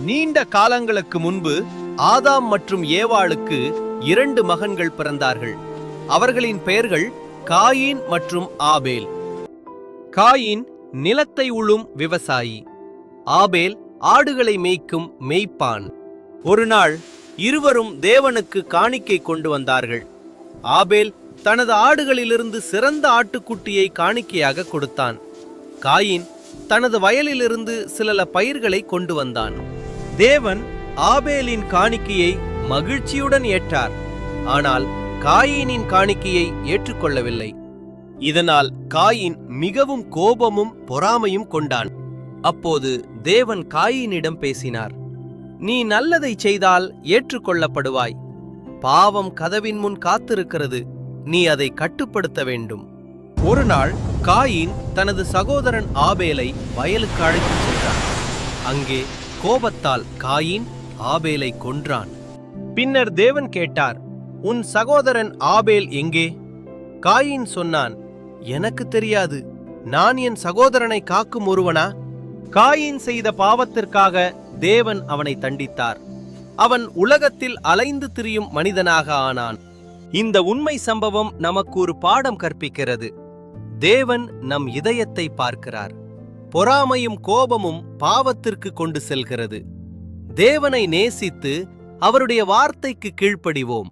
நீண்ட காலங்களுக்கு முன்பு ஆதாம் மற்றும் ஏவாளுக்கு 2 மகன்கள் பிறந்தார்கள். அவர்களின் பெயர்கள் காயின் மற்றும் ஆபேல். காயின் நிலத்தை உழும் விவசாயி, ஆபேல் ஆடுகளை மேய்க்கும் மேய்ப்பான். ஒரு நாள் இருவரும் தேவனுக்கு காணிக்கை கொண்டு வந்தார்கள். ஆபேல் தனது ஆடுகளிலிருந்து சிறந்த ஆட்டுக்குட்டியை காணிக்கையாக கொடுத்தான். காயின் தனது வயலிலிருந்து சில பயிர்களை கொண்டு வந்தான். தேவன் ஆபேலின் காணிக்கையை மகிழ்ச்சியுடன் ஏற்றார். ஆனால் காயினின் காணிக்கையை ஏற்றுக்கொள்ளவில்லை. இதனால் காயின் மிகவும் கோபமும் பொறாமையும் கொண்டான். அப்போது தேவன் காயினிடம் பேசினார். நீ நல்லதை செய்தால் ஏற்றுக்கொள்ளப்படுவாய். பாவம் கதவின் முன் காத்திருக்கிறது, நீ அதை கட்டுப்படுத்த வேண்டும். ஒரு நாள் காயின் தனது சகோதரன் ஆபேலை வயலுக்கு அழைத்துச் சென்றான். அங்கே கோபத்தால் காயின் ஆபேலை கொன்றான். பின்னர் தேவன் கேட்டார், உன் சகோதரன் ஆபேல் எங்கே? காயின் சொன்னான், எனக்கு தெரியாது, நான் என் சகோதரனை காக்கும் ஒருவனா? காயின் செய்த பாவத்திற்காக தேவன் அவனை தண்டித்தார். அவன் உலகத்தில் அலைந்து திரியும் மனிதனாக ஆனான். இந்த உண்மை சம்பவம் நமக்கு ஒரு பாடம் கற்பிக்கிறது. தேவன் நம் இதயத்தை பார்க்கிறார். பொறாமையும் கோபமும் பாவத்திற்கு கொண்டு செல்கிறது. தேவனை நேசித்து அவருடைய வார்த்தைக்கு கீழ்ப்படிவோம்.